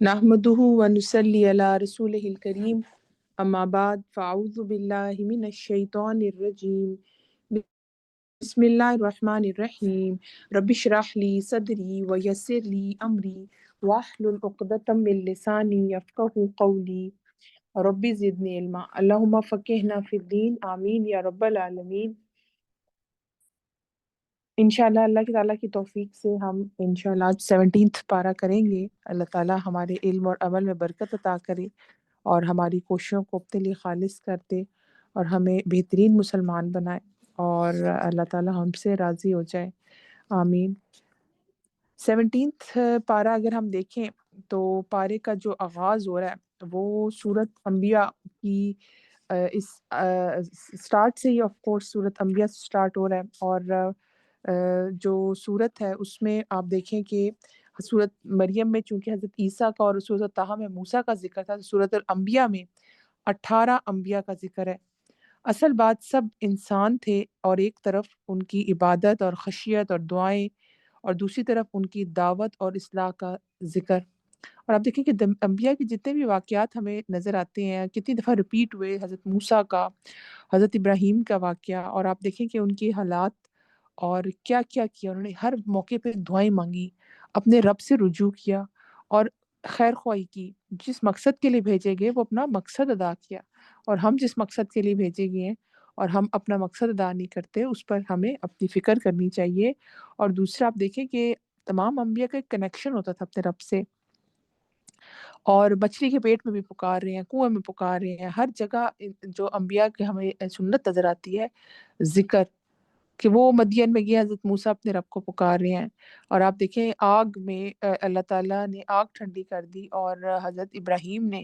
نحمدہ ونصلی علی رسولہ الکریم اما بعد فاعوذ باللہ من الشیطان الرجیم بسم اللہ الرحمن الرحیم رب اشرح لی صدری ویسر لی امری واحلل عقدۃ من لسانی یفقہوا قولی رب زدنی علما اللہم فقہنا فی الدین آمین یا رب العالمین۔ انشاءاللہ اللہ کی تعالیٰ کی توفیق سے ہم انشاءاللہ آج 17th پارہ کریں گے۔ اللہ تعالیٰ ہمارے علم اور عمل میں برکت عطا کرے اور ہماری کوششوں کو اپنے لیے خالص کر دے اور ہمیں بہترین مسلمان بنائے اور اللہ تعالیٰ ہم سے راضی ہو جائے، آمین۔ 17th پارہ اگر ہم دیکھیں تو پارے کا جو آغاز ہو رہا ہے وہ سورت انبیاء کی اس سٹارٹ سے ہی آف کورس سورت انبیاء سے سٹارٹ ہو رہا ہے، اور جو سورت ہے اس میں آپ دیکھیں کہ سورت مریم میں چونکہ حضرت عیسیٰ کا اور سورت طٰہٰ میں موسیٰ کا ذکر تھا، سورت الانبیاء میں 18 انبیاء کا ذکر ہے۔ اصل بات سب انسان تھے، اور ایک طرف ان کی عبادت اور خشیت اور دعائیں، اور دوسری طرف ان کی دعوت اور اصلاح کا ذکر۔ اور آپ دیکھیں کہ انبیاء کے جتنے بھی واقعات ہمیں نظر آتے ہیں کتنی دفعہ ریپیٹ ہوئے، حضرت موسیٰ کا، حضرت ابراہیم کا واقعہ، اور آپ دیکھیں کہ ان کے حالات اور کیا کیا کیا، انہوں نے ہر موقع پہ دعائیں مانگی، اپنے رب سے رجوع کیا اور خیر خواہی کی، جس مقصد کے لیے بھیجے گئے وہ اپنا مقصد ادا کیا۔ اور ہم جس مقصد کے لیے بھیجے گئے ہیں اور ہم اپنا مقصد ادا نہیں کرتے، اس پر ہمیں اپنی فکر کرنی چاہیے۔ اور دوسرا آپ دیکھیں کہ تمام انبیاء کا ایک کنیکشن ہوتا تھا اپنے رب سے، اور مچھلی کے پیٹ میں بھی پکار رہے ہیں، کنویں میں پکار رہے ہیں، ہر جگہ جو انبیاء کے ہمیں سنت نظر آتی ہے ذکر، کہ وہ مدین میں گئے، حضرت موسیٰ اپنے رب کو پکار رہے ہیں، اور آپ دیکھیں آگ میں اللہ تعالیٰ نے آگ ٹھنڈی کر دی، اور حضرت ابراہیم نے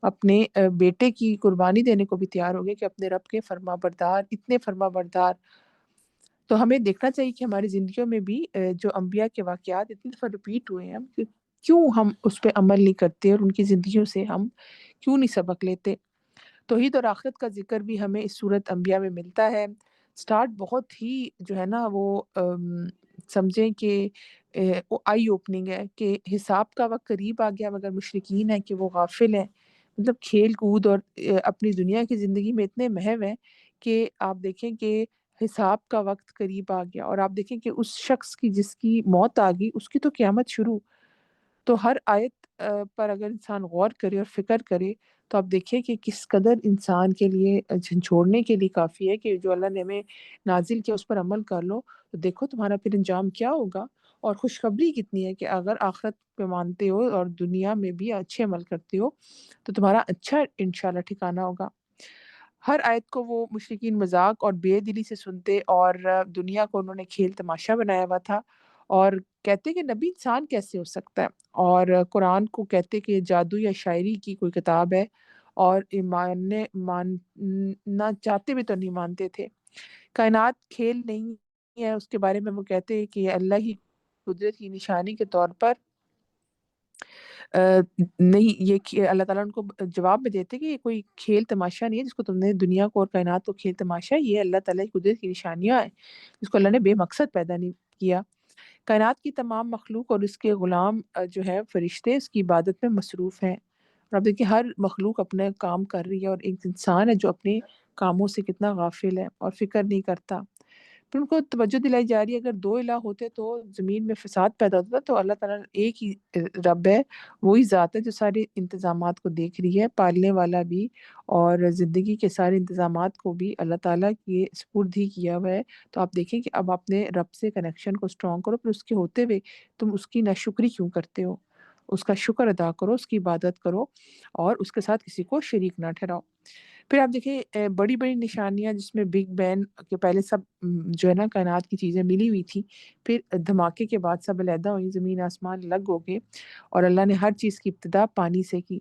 اپنے بیٹے کی قربانی دینے کو بھی تیار ہو گئے کہ اپنے رب کے فرما بردار، اتنے فرما بردار۔ تو ہمیں دیکھنا چاہیے کہ ہماری زندگیوں میں بھی جو انبیاء کے واقعات اتنی دفعہ ریپیٹ ہوئے ہیں کہ کیوں ہم اس پہ عمل نہیں کرتے، اور ان کی زندگیوں سے ہم کیوں نہیں سبق لیتے۔ توحید اور آخرت کا ذکر بھی ہمیں اس صورت انبیاء میں ملتا ہے۔ سٹارٹ بہت ہی جو ہے نا وہ سمجھیں کہ وہ آئی اوپننگ ہے کہ حساب کا وقت قریب آ گیا، مگر مشرکین ہیں کہ وہ غافل ہیں، مطلب کھیل کود اور اپنی دنیا کی زندگی میں اتنے محو ہیں کہ آپ دیکھیں کہ حساب کا وقت قریب آ گیا، اور آپ دیکھیں کہ اس شخص کی جس کی موت آ گئی اس کی تو قیامت شروع۔ تو ہر آیت پر اگر انسان غور کرے اور فکر کرے تو آپ دیکھیں کہ کس قدر انسان کے لیے جھنجھوڑنے کے لیے کافی ہے کہ جو اللہ نے ہمیں نازل کیا اس پر عمل کر لو، تو دیکھو تمہارا پھر انجام کیا ہوگا۔ اور خوشخبری کتنی ہے کہ اگر آخرت پہ مانتے ہو اور دنیا میں بھی اچھے عمل کرتے ہو تو تمہارا اچھا انشاءاللہ ٹھکانہ ہوگا۔ ہر آیت کو وہ مشرکین مذاق اور بے دلی سے سنتے، اور دنیا کو انہوں نے کھیل تماشا بنایا ہوا تھا، اور کہتے کہ نبی انسان کیسے ہو سکتا ہے، اور قرآن کو کہتے کہ یہ جادو یا شاعری کی کوئی کتاب ہے، اور ماننا چاہتے بھی تو نہیں مانتے تھے۔ کائنات کھیل نہیں ہے، اس کے بارے میں وہ کہتے ہیں کہ یہ اللہ ہی قدرت کی نشانی کے طور پر نہیں، یہ اللہ تعالیٰ ان کو جواب میں دیتے کہ یہ کوئی کھیل تماشا نہیں ہے جس کو تم نے دنیا کو اور کائنات کو کھیل تماشا ہے، یہ اللہ تعالیٰ کی قدرت کی نشانیاں ہیں جس کو اللہ نے بے مقصد پیدا نہیں کیا۔ کائنات کی تمام مخلوق اور اس کے غلام جو ہے فرشتے اس کی عبادت میں مصروف ہیں، اور اب دیکھیں ہر مخلوق اپنے کام کر رہی ہے، اور ایک انسان ہے جو اپنے کاموں سے کتنا غافل ہے اور فکر نہیں کرتا۔ پھر ان کو توجہ دلائی جا رہی ہے اگر دو الہ ہوتے تو زمین میں فساد پیدا ہوتا، تو اللہ تعالیٰ ایک ہی رب ہے، وہی ذات ہے جو سارے انتظامات کو دیکھ رہی ہے، پالنے والا بھی اور زندگی کے سارے انتظامات کو بھی اللہ تعالیٰ کے سپرد ہی کیا ہوا ہے۔ تو آپ دیکھیں کہ اب اپنے رب سے کنیکشن کو اسٹرانگ کرو، پھر اس کے ہوتے ہوئے تم اس کی ناشکری کیوں کرتے ہو، اس کا شکر ادا کرو، اس کی عبادت کرو، اور اس کے ساتھ کسی کو شریک نہ ٹھہراؤ۔ پھر آپ دیکھیں بڑی بڑی نشانیاں جس میں بگ بین کے پہلے سب جو ہے نا کائنات کی چیزیں ملی ہوئی تھی، پھر دھماکے کے بعد سب علیحدہ ہوئی، زمین آسمان الگ ہو گئے، اور اللہ نے ہر چیز کی ابتدا پانی سے کی،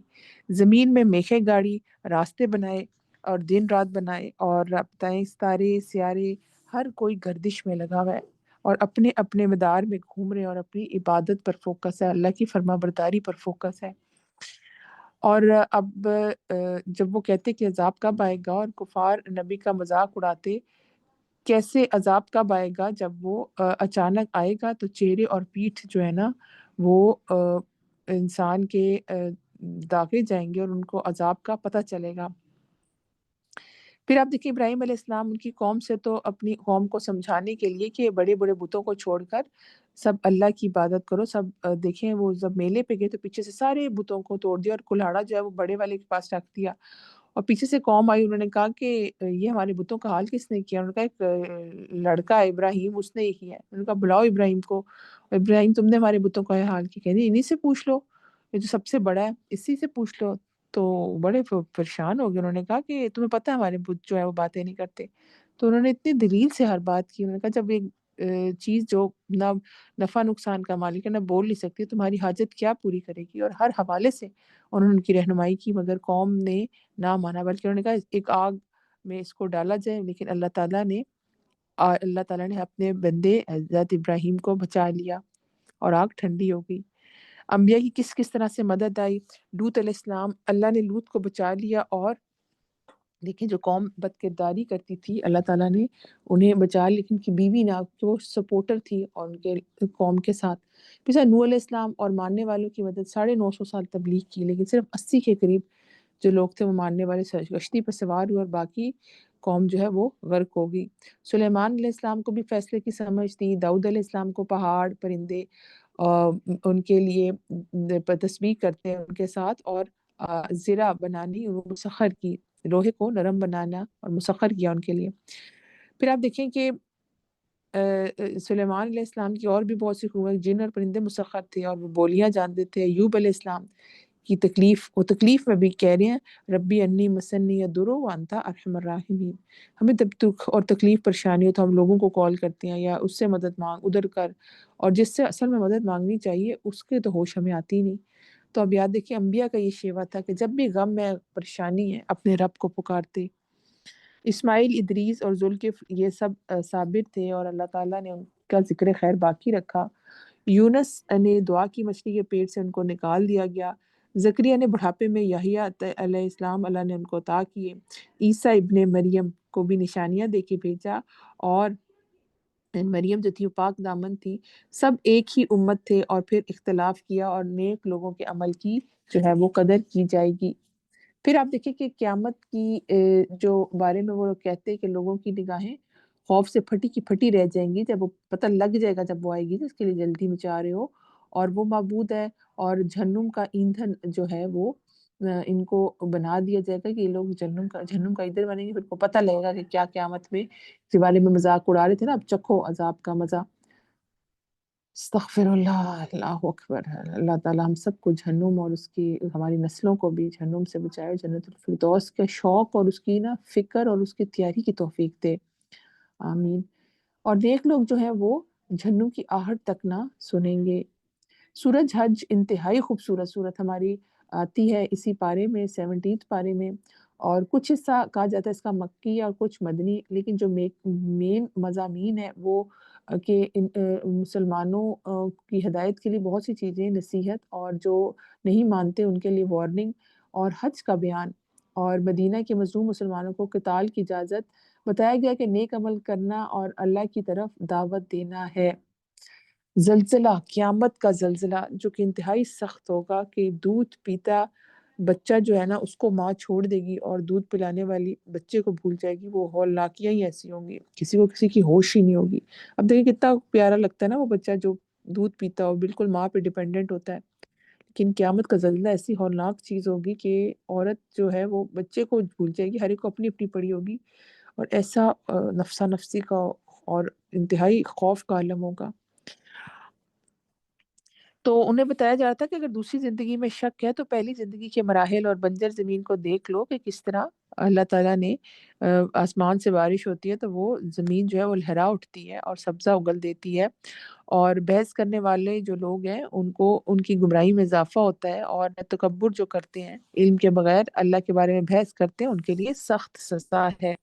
زمین میں میخیں گاڑی، راستے بنائے اور دن رات بنائے، اور بتائیں ستارے سیارے ہر کوئی گردش میں لگا ہوا ہے اور اپنے اپنے مدار میں گھوم رہے ہیں، اور اپنی عبادت پر فوکس ہے، اللہ کی فرما برداری پر فوکس ہے۔ اور اب جب وہ کہتے کہ عذاب کب آئے گا، اور کفار نبی کا مذاق اڑاتے، کیسے عذاب کب آئے گا، جب وہ اچانک آئے گا تو چہرے اور پیٹھ جو ہے نا وہ انسان کے داغے جائیں گے اور ان کو عذاب کا پتہ چلے گا۔ پھر آپ دیکھیں ابراہیم علیہ السلام ان کی قوم سے تو اپنی قوم کو سمجھانے کے لیے کہ بڑے بڑے بتوں کو چھوڑ کر سب اللہ کی عبادت کرو، سب دیکھیں وہ جب میلے پہ گئے تو پیچھے سے سارے بتوں کو توڑ دیا اور کلہاڑا جو ہے وہ بڑے والے کے پاس رکھ دیا، اور پیچھے سے قوم آئی، انہوں نے کہا کہ یہ ہمارے بتوں کا حال کس نے کیا؟ انہوں نے کہا ایک لڑکا ہے ابراہیم، اس نے یہ کیا ہے۔ انہوں نے کہا بلاؤ ابراہیم کو، ابراہیم تم نے ہمارے بتوں کا یہ حال کیا؟ کہتے انہی سے پوچھ لو، یہ جو سب سے بڑا ہے اسی سے پوچھ لو۔ تو بڑے پریشان ہو گئے، انہوں نے کہا کہ تمہیں پتہ ہے ہمارے بت جو ہے وہ باتیں نہیں کرتے۔ تو انہوں نے اتنی دلیل سے ہر بات کی، انہوں نے کہا جب ایک چیز جو نہ نفع نقصان کا مالک ہے نہ بول نہیں سکتی، تمہاری حاجت کیا پوری کرے گی؟ اور ہر حوالے سے انہوں نے ان کی رہنمائی کی، مگر قوم نے نہ مانا، بلکہ انہوں نے کہا ایک آگ میں اس کو ڈالا جائے، لیکن اللہ تعالیٰ نے اپنے بندے حضرت ابراہیم کو بچا لیا اور آگ ٹھنڈی ہو گئی۔ انبیاء کی کس کس طرح سے مدد آئی۔ لوط علیہ السلام، اللہ نے لوط کو بچا لیا، اور دیکھیں جو قوم بد کرداری کرتی تھی اللہ تعالیٰ نے انہیں بچا، لیکن ان کی بیوی نہ، کہ وہ سپورٹر تھی اور ان کے قوم کے ساتھ۔ پھر نوح علیہ السلام اور ماننے والوں کی مدد، 950 سال تبلیغ کی، لیکن صرف 80 کے قریب جو لوگ تھے وہ ماننے والے کشتی پر سوار ہوئے، اور باقی قوم جو ہے وہ غرق ہو گئی۔ سلیمان علیہ السلام کو بھی فیصلے کی سمجھ تھی، داؤد علیہ السلام کو پہاڑ پرندے ان کے لیے تسبیح کرتے ہیں ان کے ساتھ، اور زرع بنانی اور مسخر کی، لوہے کو نرم بنانا اور مسخر کیا ان کے لیے۔ پھر آپ دیکھیں کہ سلیمان علیہ السلام کی اور بھی بہت سی خوبیاں، جن اور پرندے مسخر تھے اور وہ بولیاں جانتے تھے۔ ایوب علیہ السلام کی تکلیف میں بھی کہہ رہے ہیں ربی انی مسنی یضر وانت ارحم الراحمین، ہمیں جب دکھ اور تکلیف پریشانی ہو تو ہم لوگوں کو کال کرتے ہیں یا اس سے مدد مانگ ادھر کر، اور جس سے اصل میں مدد مانگنی چاہیے اس کے تو ہوش ہمیں آتی نہیں۔ تو اب یاد دیکھیے انبیاء کا یہ شیوا تھا کہ جب بھی غم ہے پریشانی ہے اپنے رب کو پکارتے۔ اسماعیل، ادریس اور ذوالکفل یہ سب صابر تھے اور اللہ تعالیٰ نے ان کا ذکر خیر باقی رکھا۔ یونس نے دعا کی، مچھلی کے پیٹ سے ان کو نکال دیا گیا۔ زکریا نے بڑھاپے میں یحییٰ علیہ السلام اللہ نے ان کو عطا کیے۔ عیسیٰ ابن مریم کو بھی نشانیاں دے کے بھیجا، اور مریم جو تھی وہ پاک دامن تھی۔ سب ایک ہی امت تھے اور پھر اختلاف کیا، اور نیک لوگوں کے عمل کی جو ہے وہ قدر کی جائے گی۔ پھر آپ دیکھیں کہ قیامت کی جو بارے میں وہ لوگ کہتے ہیں کہ لوگوں کی نگاہیں خوف سے پھٹی کی پھٹی رہ جائیں گی، جب وہ پتہ لگ جائے گا جب وہ آئے گی جس کے لیے جلدی میں چاہ رہے ہو، اور وہ معبود ہے، اور جہنم کا ایندھن جو ہے وہ ان کو بنا دیا جائے گا کہ یہ لوگ جہنم کا ایندھن بنیں گے۔ پھر کو پتہ لگے گا کہ کیا قیامت میں اس بارے میں مذاق اڑا رہے تھے نا، اب چکھو عذاب کا مزہ۔ استغفر اللہ، اللہ اکبر۔ اللہ تعالیٰ ہم سب کو جہنم اور اس کی ہماری نسلوں کو بھی جہنم سے بچائے، جنت الفردوس کے شوق اور اس کی فکر اور اس کی تیاری کی توفیق دے، آمین۔ اور نیک لوگ جو ہیں وہ جہنم کی آہٹ تک نہ سنیں گے۔ سورج حج انتہائی خوبصورت صورت ہماری آتی ہے اسی پارے میں، 17 پارے میں، اور کچھ حصہ کہا جاتا ہے اس کا مکی اور کچھ مدنی، لیکن جو مین مضامین ہے وہ کہ مسلمانوں کی ہدایت کے لیے بہت سی چیزیں، نصیحت، اور جو نہیں مانتے ان کے لیے وارننگ اور حج کا بیان، اور مدینہ کے مظلوم مسلمانوں کو قتال کی اجازت، بتایا گیا کہ نیک عمل کرنا اور اللہ کی طرف دعوت دینا ہے۔ زلزلہ، قیامت کا زلزلہ جو کہ انتہائی سخت ہوگا، کہ دودھ پیتا بچہ جو ہے نا اس کو ماں چھوڑ دے گی اور دودھ پلانے والی بچے کو بھول جائے گی، وہ ہولناکیاں ہی ایسی ہوں گی، کسی کو کسی کی ہوش ہی نہیں ہوگی۔ اب دیکھیں کتنا پیارا لگتا ہے نا وہ بچہ جو دودھ پیتا ہو، بالکل ماں پہ ڈیپینڈنٹ ہوتا ہے، لیکن قیامت کا زلزلہ ایسی ہولناک چیز ہوگی کہ عورت جو ہے وہ بچے کو بھول جائے گی، ہر ایک کو اپنی اپنی پڑی ہوگی، اور ایسا نفسا نفسی کا اور انتہائی خوف کا عالم ہوگا۔ تو انہیں بتایا جا رہا تھا کہ اگر دوسری زندگی میں شک ہے تو پہلی زندگی کے مراحل اور بنجر زمین کو دیکھ لو کہ کس طرح اللہ تعالیٰ نے آسمان سے بارش ہوتی ہے تو وہ زمین جو ہے وہ لہرا اٹھتی ہے اور سبزہ اگل دیتی ہے، اور بحث کرنے والے جو لوگ ہیں ان کو ان کی گمراہی میں اضافہ ہوتا ہے، اور تکبر جو کرتے ہیں علم کے بغیر اللہ کے بارے میں بحث کرتے ہیں ان کے لیے سخت سزا ہے۔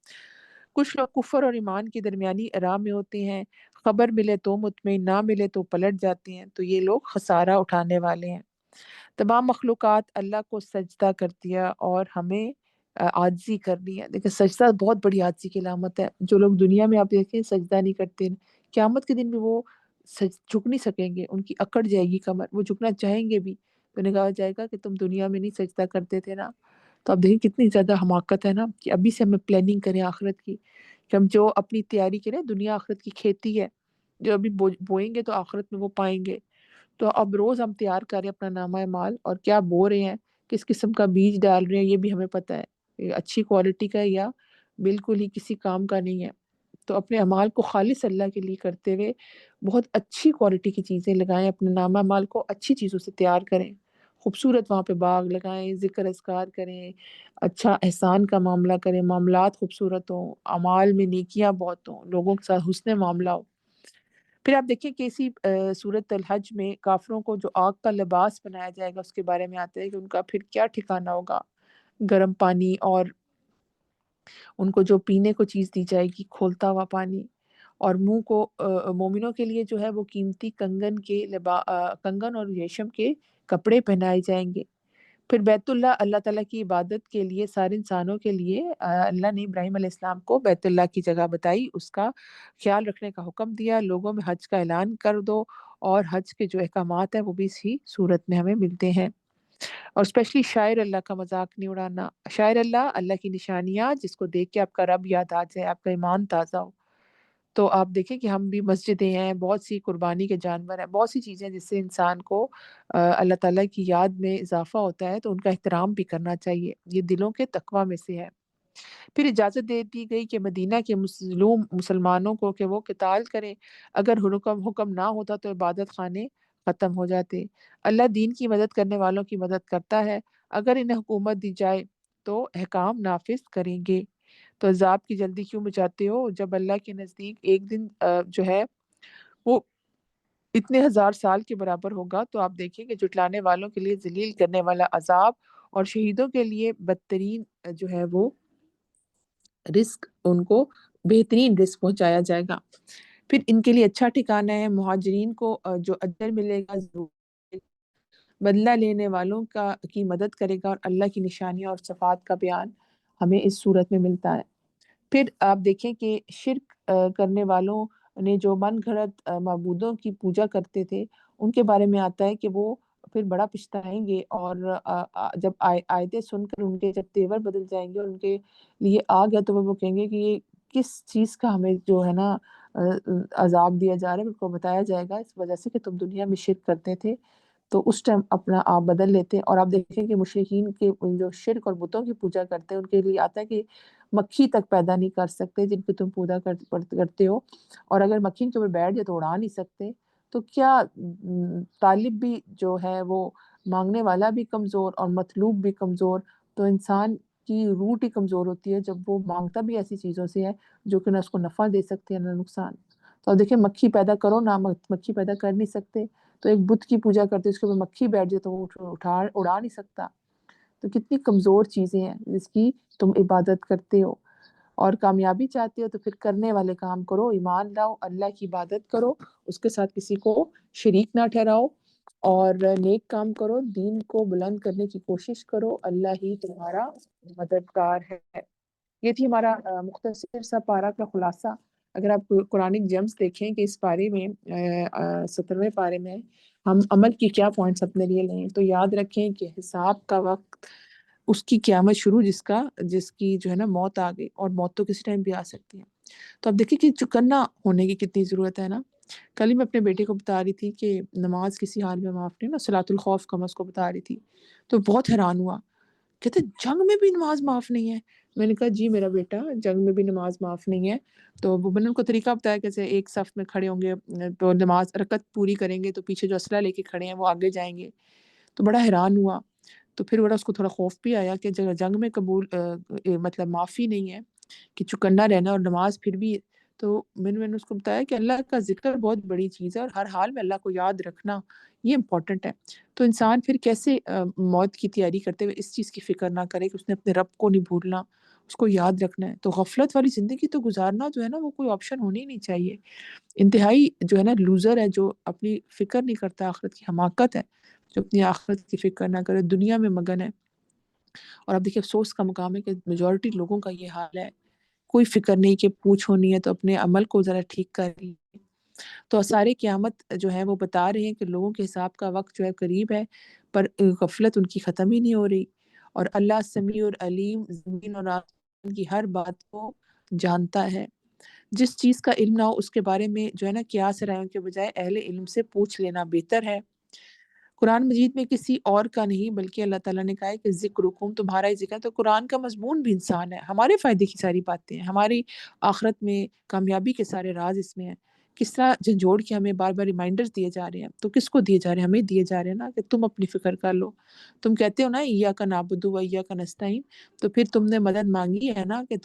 کچھ لوگ کفر اور ایمان کی درمیانی راہ میں ہوتے ہیں، خبر ملے تو مطمئن، نہ ملے تو پلٹ جاتے ہیں، تو یہ لوگ خسارہ اٹھانے والے ہیں۔ تمام مخلوقات اللہ کو سجدہ کرتی ہے اور ہمیں عاجزی کرنی ہے۔ دیکھیں سجدہ بہت بڑی عاجزی کی علامت ہے۔ جو لوگ دنیا میں آپ دیکھیں سجدہ نہیں کرتے، قیامت کے دن بھی وہ جھک نہیں سکیں گے، ان کی اکڑ جائے گی کمر، وہ جھکنا چاہیں گے بھی تو انہیں کہا جائے گا کہ تم دنیا میں نہیں سجدہ کرتے تھے نا. تو اب دیکھیں کتنی زیادہ حماقت ہے نا کہ ابھی سے ہمیں پلاننگ کریں آخرت کی، کہ ہم جو اپنی تیاری کریں، دنیا آخرت کی کھیتی ہے، جو ابھی بوئیں گے تو آخرت میں وہ پائیں گے. تو اب روز ہم تیار کریں اپنا نامہ اعمال، اور کیا بو رہے ہیں، کس قسم کا بیج ڈال رہے ہیں، یہ بھی ہمیں پتہ ہے، یہ اچھی کوالٹی کا ہے یا بالکل ہی کسی کام کا نہیں ہے. تو اپنے اعمال کو خالص اللہ کے لیے کرتے ہوئے بہت اچھی کوالٹی کی چیزیں لگائیں، اپنے نامہ اعمال کو اچھی چیزوں سے تیار کریں، خوبصورت وہاں پہ باغ لگائیں، ذکر اذکار کریں، اچھا احسان کا معاملہ کریں، معاملات خوبصورت ہوں، اعمال میں نیکیاں بہت ہوں، لوگوں کے ساتھ حسن معاملہ ہو. پھر آپ دیکھیں کہ اسی سورۃ الحج میں کافروں کو جو آگ کا لباس بنایا جائے گا اس کے بارے میں آتا ہے کہ ان کا پھر کیا ٹھکانہ ہوگا. گرم پانی، اور ان کو جو پینے کو چیز دی جائے گی کھولتا ہوا پانی، اور منہ کو مومنوں کے لیے جو ہے وہ قیمتی کنگن اور ریشم کے کپڑے پہنائے جائیں گے. پھر بیت اللہ، اللہ تعالیٰ کی عبادت کے لیے سارے انسانوں کے لیے اللہ نے ابراہیم علیہ السلام کو بیت اللہ کی جگہ بتائی، اس کا خیال رکھنے کا حکم دیا، لوگوں میں حج کا اعلان کر دو، اور حج کے جو احکامات ہیں وہ بھی اسی صورت میں ہمیں ملتے ہیں. اور اسپیشلی شاعر اللہ کا مذاق نہیں اڑانا. شاعر اللہ، اللہ کی نشانیاں جس کو دیکھ کے آپ کا رب یاد آ جائے، آپ کا ایمان تازہ ہو. تو آپ دیکھیں کہ ہم بھی مسجدیں ہیں، بہت سی قربانی کے جانور ہیں، بہت سی چیزیں جس سے انسان کو اللہ تعالیٰ کی یاد میں اضافہ ہوتا ہے، تو ان کا احترام بھی کرنا چاہیے، یہ دلوں کے تقویٰ میں سے ہے. پھر اجازت دے دی گئی کہ مدینہ کے مظلوم مسلمانوں کو کہ وہ قتال کریں، اگر حکم نہ ہوتا تو عبادت خانے ختم ہو جاتے. اللہ دین کی مدد کرنے والوں کی مدد کرتا ہے، اگر انہیں حکومت دی جائے تو احکام نافذ کریں گے. تو عذاب کی جلدی کیوں مچاتے ہو جب اللہ کے نزدیک ایک دن جو ہے وہ اتنے ہزار سال کے برابر ہوگا. تو آپ دیکھیں کہ جھٹلانے والوں کے لیے ذلیل کرنے والا عذاب، اور شہیدوں کے لیے بدترین جو ہے وہ رزق، ان کو بہترین رزق پہنچایا جائے گا. پھر ان کے لیے اچھا ٹھکانہ ہے، مہاجرین کو جو اجر ملے گا ضرور، بدلہ لینے والوں کی مدد کرے گا، اور اللہ کی نشانیاں اور صفات کا بیان ہمیں اس صورت میں ملتا ہے. پھر آپ دیکھیں کہ شرک کرنے والوں نے جو من گھڑت معبودوں کی پوجا کرتے تھے، ان کے بارے میں آتا ہے کہ وہ پھر بڑا پچھتائیں گے، اور جب آیتیں سن کر ان کے جب تیور بدل جائیں گے اور ان کے لیے آ گیا تو وہ کہیں گے کہ یہ کس چیز کا ہمیں جو ہے نا عذاب دیا جا رہا ہے. ان کو بتایا جائے گا اس وجہ سے کہ تم دنیا میں شرک کرتے تھے، تو اس ٹائم اپنا آپ بدل لیتے ہیں. اور آپ دیکھیں کہ مشرکین کے جو شرک اور بتوں کی پوجا کرتے ہیں ان کے لیے آتا ہے کہ مکھی تک پیدا نہیں کر سکتے جن کی تم پوجا کرتے ہو، اور اگر مکھی کے اوپر بیٹھ جائے تو اڑا نہیں سکتے. تو کیا طالب بھی جو ہے وہ مانگنے والا بھی کمزور اور مطلوب بھی کمزور. تو انسان کی روٹ ہی کمزور ہوتی ہے جب وہ مانگتا بھی ایسی چیزوں سے ہے جو کہ نہ اس کو نفع دے سکتے ہیں نہ نقصان. تو دیکھیں مکھی پیدا کرو نہ مکھی پیدا کر نہیں سکتے، تو ایک بت کی پوجا کرتے اس کے اوپر مکھی بیٹھ جائے تو وہ اڑا نہیں سکتا. تو کتنی کمزور چیزیں ہیں جس کی تم عبادت کرتے ہو. اور کامیابی چاہتے ہو تو پھر کرنے والے کام کرو، ایمان لاؤ، اللہ کی عبادت کرو، اس کے ساتھ کسی کو شریک نہ ٹھہراؤ، اور نیک کام کرو، دین کو بلند کرنے کی کوشش کرو، اللہ ہی تمہارا مددگار ہے. یہ تھی ہمارا مختصر سا پارہ کا خلاصہ. اگر آپ قرآنک جیمز دیکھیں کہ اس پارے میں 17ویں پارے میں ہم عمل کی کیا پوائنٹس اپنے لیے لیں، تو یاد رکھیں کہ حساب کا وقت، اس کی قیامت شروع جس کی جو ہے نا موت آ گئی، اور موت تو کسی ٹائم بھی آ سکتی ہے. تو اب دیکھیں کہ چکنا ہونے کی کتنی ضرورت ہے نا. کل ہی میں اپنے بیٹے کو بتا رہی تھی کہ نماز کسی حال میں معاف نہیں نا، صلاۃ الخوف کا میں اس کو بتا رہی تھی، تو بہت حیران ہوا، کہتے جنگ میں بھی نماز معاف نہیں ہے. میں نے کہا جی میرا بیٹا، جنگ میں بھی نماز معاف نہیں ہے. تو وہ میں نے ان کو طریقہ بتایا کیسے ایک صف میں کھڑے ہوں گے تو نماز رکعت پوری کریں گے، تو پیچھے جو اسلحہ لے کے کھڑے ہیں وہ آگے جائیں گے. تو بڑا حیران ہوا. تو پھر بڑا اس کو تھوڑا خوف بھی آیا کہ جنگ میں قبول مطلب معافی نہیں ہے کہ چکنا رہنا اور نماز پھر بھی. تو میں نے اس کو بتایا کہ اللہ کا ذکر بہت بڑی چیز ہے، اور ہر حال میں اللہ کو یاد رکھنا یہ امپورٹنٹ ہے. تو انسان پھر کیسے موت کی تیاری کرتے ہوئے اس چیز کی فکر نہ کرے کہ اس نے اپنے رب کو نہیں بھولنا، اس کو یاد رکھنا ہے. تو غفلت والی زندگی تو گزارنا جو ہے نا وہ کوئی آپشن ہونی ہی نہیں چاہیے. انتہائی جو ہے نا لوزر ہے جو اپنی فکر نہیں کرتا، آخرت کی حماقت ہے جو اپنی آخرت کی فکر نہ کرے، دنیا میں مگن ہے. اور اب دیکھیں افسوس کا مقام ہے کہ میجورٹی لوگوں کا یہ حال ہے، کوئی فکر نہیں کہ پوچھ ہونی ہے تو اپنے عمل کو ذرا ٹھیک کر لیجیے. تو آثار قیامت جو ہے وہ بتا رہے ہیں کہ لوگوں کے حساب کا وقت جو ہے قریب ہے. پر غفلت ان کی ختم ہی نہیں ہو رہی۔ اور اللہ سمیع اور علیم، زمین اور آسمان کی ہر بات کو جانتا ہے۔ جس چیز کا علم نہ ہو اس کے بارے میں جو ہے نا قیاس رائیوں کے بجائے اہل علم سے پوچھ لینا بہتر ہے۔ قرآن مجید میں کسی اور کا نہیں بلکہ اللہ تعالیٰ نے کہا ہے کہ ذکرکم، تمہارا ہی ذکر ہے۔ تو قرآن کا مضمون بھی انسان ہے، ہمارے فائدے کی ساری باتیں ہیں، ہماری آخرت میں کامیابی کے سارے راز اس میں ہیں۔ کس طرح جھنجھوڑ کے ہمیں بار بار ریمائنڈرز دیے جا رہے ہیں، تو کس کو دیے جا رہے ہیں؟ ہمیں دیے جا رہے ہیں نا، کہ تم اپنی فکر کر لو۔ تم کہتے ہو نا ایاک نعبد و ایاک نستعین، تو پھر تم نے مدد مانگی ہے نا، کہ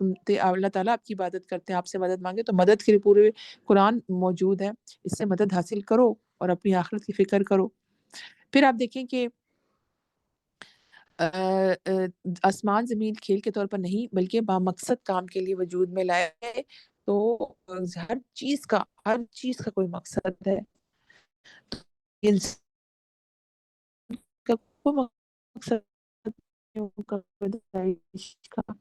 اللہ تعالیٰ آپ کی عبادت کرتے ہیں، آپ سے مدد مانگے، تو مدد کے لیے پورے قرآن موجود ہے، اس سے مدد حاصل کرو اور اپنی آخرت کی فکر کرو۔ پھر آپ دیکھیں کہ آسمان زمین کھیل کے طور پر نہیں بلکہ بامقصد کام کے لیے وجود میں لایا ہے۔ تو ہر چیز کا کوئی مقصد ہے، انسان کا کوئی مقصد نہیں ہوگا پیدائش کا،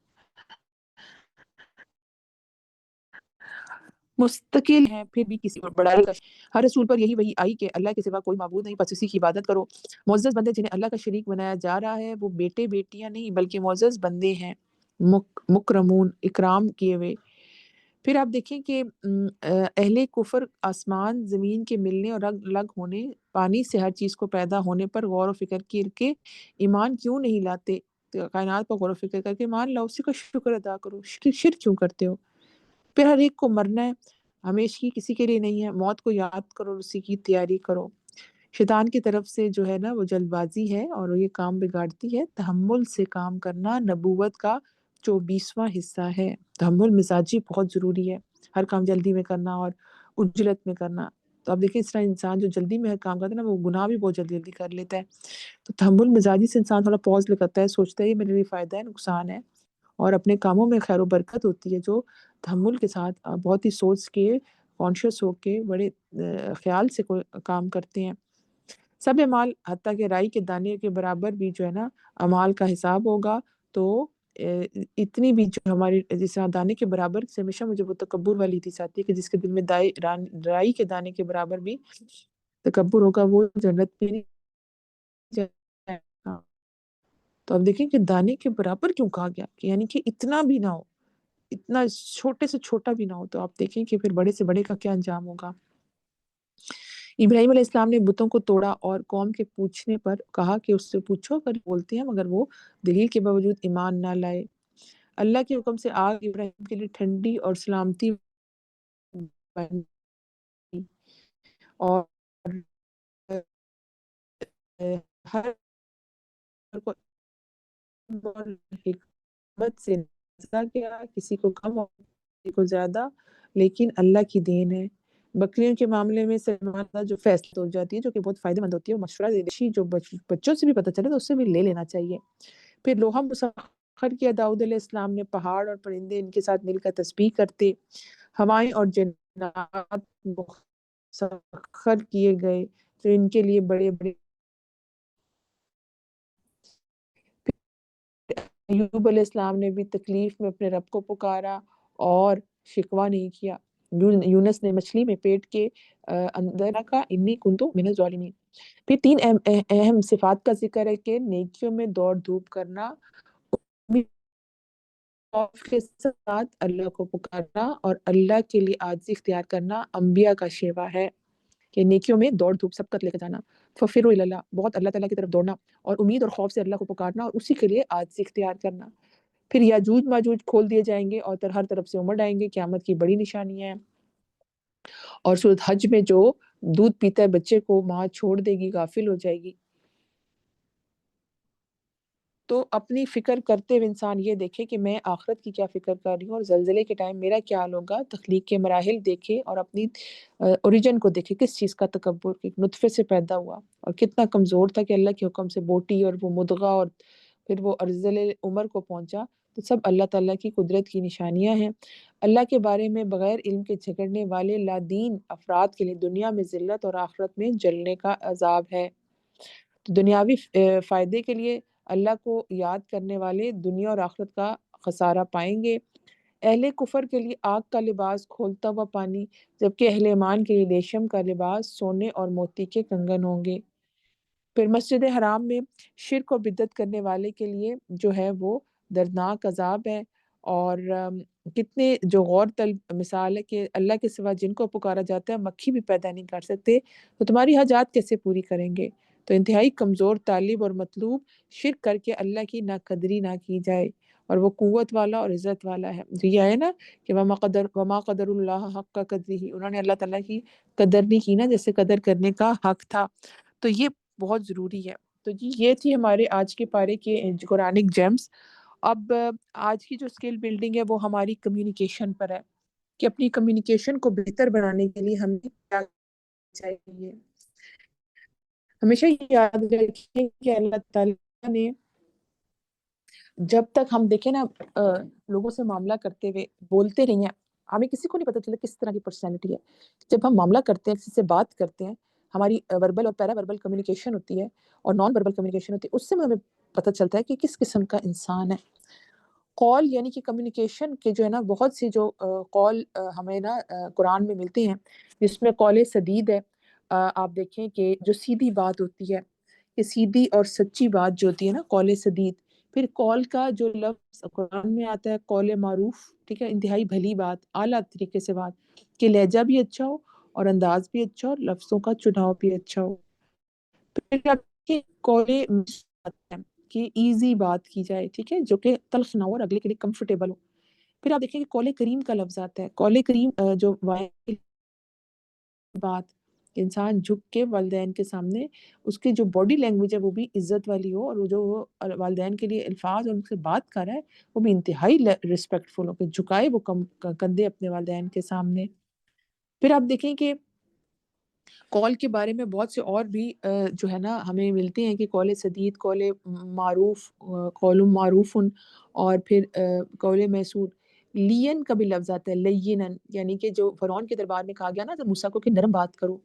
مستقل ہے پھر بھی کسی اور بڑائی کا۔ ہر رسول پر یہی وحی آئی کہ اللہ کے سوا کوئی معبود نہیں، بس اسی کی عبادت کرو۔ معزز بندے جنہیں اللہ کا شریک بنایا جا رہا ہے وہ بیٹے بیٹیاں نہیں بلکہ معزز بندے ہیں، مکرمون، اکرام کیے ہوئے۔ پھر آپ دیکھیں کہ اہل کفر آسمان زمین کے ملنے اور الگ الگ ہونے، پانی سے ہر چیز کو پیدا ہونے پر غور و فکر کر کے ایمان کیوں نہیں لاتے؟ تو کائنات پر غور و فکر کر کے مان لاؤ، اسی کا شکر ادا کرو، شرک کیوں کرتے ہو؟ پھر ہر ایک کو مرنا ہے، ہمیشہ کسی کے لیے نہیں ہے، موت کو یاد کرو اور اسی کی تیاری کرو۔ شیطان کی طرف سے جو ہے نا وہ جلد بازی ہے اور یہ کام بگاڑتی ہے۔ تحمل سے کام کرنا نبوت کا 24واں حصہ ہے۔ تحمل مزاجی بہت ضروری ہے، ہر کام جلدی میں کرنا اور اجلت میں کرنا۔ تو آپ دیکھیں اس طرح انسان جو جلدی میں ہر کام کرتا ہے نا وہ گناہ بھی بہت جلدی جلدی کر لیتا ہے۔ تو تحمل مزاجی سے انسان تھوڑا پوز لگاتا ہے، سوچتا ہے یہ میرے لیے فائدہ ہے نقصان ہے، اور اپنے کاموں میں خیر و برکت ہوتی ہے جو تحمل کے ساتھ بہت ہی سوچ کے، کانشیس ہو کے، بڑے خیال سے کوئی کام کرتے ہیں۔ سب اعمال حتیٰ کہ رائی کے دانے کے برابر بھی جو ہے نا اعمال کا حساب ہوگا۔ تو اتنی بھی جو ہماری جس طرح دانے کے برابر سے، ہمیشہ مجھے وہ تکبر والی حدیث آتی ہے کہ جس کے دل میں رائی کے دانے کے برابر بھی تکبر ہوگا وہ جنت میں نہیں جائے گا۔ تو اب دیکھیں کہ دانے کے برابر کیوں کہا گیا، کہ یعنی کہ اتنا بھی نہ ہو، اتنا چھوٹے سے چھوٹا بھی نہ ہو، تو آپ دیکھیں کہ پھر بڑے سے بڑے کا کیا انجام ہوگا۔ ابراہیم علیہ السلام نے بتوں کو توڑا اور قوم کے پوچھنے پر کہا کہ اس سے پوچھو اگر بولتے ہیں، مگر وہ دلیل کے باوجود ایمان نہ لائے۔ اللہ کے حکم سے آگ ابراہیم کے لیے ٹھنڈی اور سلامتی بن گئی، اور ہر کو اور حکمت سے نوازا گیا، کسی کو کم اور کسی کو زیادہ، لیکن اللہ کی دین ہے۔ بکریوں کے معاملے میں سلمان جو فیصلہ ہو جاتی ہے جو کہ بہت فائدہ مند ہوتی ہے، وہ مشورہ دیشی جو بچوں سے بھی پتہ چلے تو اس سے بھی لے لینا چاہیے۔ پھر لوہا مسخر کیا داؤد علیہ السلام نے، پہاڑ اور پرندے ان کے ساتھ مل کر تسبیح کرتے، ہوائیں اور جنات مسخر کیے گئے تو ان کے لیے بڑے بڑے۔ ایوب علیہ السلام نے بھی تکلیف میں اپنے رب کو پکارا اور شکوہ نہیں کیا۔ یونس نے مچھلی میں پیٹ کے اندر کہا انی کنتو من الظالمین۔ پھر تین اہم صفات کا ذکر ہے کہ نیکیوں میں دوڑ دھوپ کرنا، خوف کے ساتھ اللہ کو پکارنا اور اللہ کے لیے عاجزی اختیار کرنا انبیاء کا شیوا ہے، کہ نیکیوں میں دوڑ دھوپ سبقت لے کے جانا، ففروا الی اللہ، بہت اللہ تعالیٰ کی طرف دوڑنا، اور امید اور خوف سے اللہ کو پکارنا اور اسی کے لیے عاجزی اختیار کرنا۔ پھر یاجوج ماجوج کھول دیے جائیں گے اور ہر طرف سے امڑ آئیں گے، قیامت کی بڑی نشانیاں ہیں۔ اور سورۃ حج میں جو دودھ پیتا ہے بچے کو ماں چھوڑ دے گی، غافل ہو جائے گی۔ تو اپنی فکر کرتے ہوئے انسان یہ دیکھے کہ میں آخرت کی کیا فکر کر رہی ہوں، اور زلزلے کے ٹائم میرا کیا حال ہوگا، تخلیق کے مراحل دیکھے اور اپنی اوریجن کو دیکھے، کس چیز کا تکبر، کہ نطفے سے پیدا ہوا اور کتنا کمزور تھا کہ اللہ کے حکم سے بوٹی اور وہ مدغہ اور پھر وہ ارذل عمر کو پہنچا۔ تو سب اللہ تعالیٰ کی قدرت کی نشانیاں ہیں۔ اللہ کے بارے میں بغیر علم کے جھگڑنے والے لادین افراد کے لیے دنیا میں ذلت اور آخرت میں جلنے کا عذاب ہے۔ تو دنیاوی فائدے کے لیے اللہ کو یاد کرنے والے دنیا اور آخرت کا خسارہ پائیں گے۔ اہل کفر کے لیے آگ کا لباس کھولتا ہوا پانی، جبکہ اہل ایمان کے لیے ریشم کا لباس سونے اور موتی کے کنگن ہوں گے۔ پھر مسجد حرام میں شرک اور بدعت کرنے والے کے لیے جو ہے وہ دردناک عذاب ہے، اور کتنے جو غور طلب مثال ہے کہ اللہ کے سوا جن کو پکارا جاتا ہے مکھی بھی پیدا نہیں کر سکتے، تو تمہاری حاجات کیسے پوری کریں گے؟ تو انتہائی کمزور طالب اور مطلوب شرک کر کے اللہ کی ناقدری نہ کی جائے، اور وہ قوت والا اور عزت والا ہے۔ جو یہ ہے نا کہ وما قدر اللہ حق قدرہ، انہوں نے اللہ تعالیٰ کی قدر نہیں کی نا جیسے قدر کرنے کا حق تھا، تو یہ بہت ضروری ہے۔ تو جی یہ تھی ہمارے آج کے پارے کے قرآنک جیمز۔ اب آج کی جو اسکل بلڈنگ ہے وہ ہماری کمیونیکیشن پر ہے کہ اپنی کمیونیکیشن کو بہتر بنانے کے لیے ہمیں کیا چاہیے۔ ہمیشہ یاد رکھیں کہ اللہ تعالیٰ نے جب تک ہم دیکھیں نا لوگوں سے معاملہ کرتے ہوئے بولتے رہی ہیں، ہمیں کسی کو نہیں پتہ چلتا کس طرح کی پرسنالٹی ہے۔ جب ہم معاملہ کرتے ہیں، کسی سے بات کرتے ہیں، ہماری وربل اور پیرا وربل کمیونیکیشن ہوتی ہے اور نان وربل کمیونیکیشن ہوتی ہے، اس سے ہمیں پتہ چلتا ہے کہ کس قسم کا انسان ہے۔ قول یعنی کہ کمیونیکیشن کے جو ہے نا بہت سی جو قول ہمیں نا قرآن میں ملتے ہیں، جس میں قول سدید ہے۔ آپ دیکھیں کہ جو سیدھی بات ہوتی ہے، کہ سیدھی اور سچی بات جو ہوتی ہے نا قول سدید۔ پھر قول کا جو لفظ قرآن میں آتا ہے قول معروف، ٹھیک ہے، انتہائی بھلی بات، اعلیٰ طریقے سے بات، کہ لہجہ بھی اچھا ہو اور انداز بھی اچھا ہو اور لفظوں کا چناؤ بھی اچھا ہو۔ پھر آپ کے قول کہ ایزی بات کی جائے، ٹھیک ہے، جو کہ تلخ نہ ہو اور اگلے کے لیے کمفرٹیبل ہو۔ پھر آپ دیکھیں کہ قول کریم کا لفظ آتا ہے، قول کریم جو بات، انسان جھک کے والدین کے سامنے اس کی جو باڈی لینگویج ہے وہ بھی عزت والی ہو، اور وہ جو والدین کے لیے الفاظ اور ان سے بات کر رہا ہے وہ بھی انتہائی ریسپیکٹفل ہو، کہ جھکائے وہ کندھے اپنے والدین کے سامنے۔ پھر آپ دیکھیں کہ قول کے بارے میں بہت سے اور بھی جو ہے نا ہمیں ملتے ہیں کہ قول سدید، قول معروف، قول معروف، اور پھر قول میسور۔ لین کا بھی لفظ آتا ہے، لینن، یعنی کہ جو فرعون کے دربار میں کہا گیا نا جب موسیٰ کو کہ نرم بات کرو،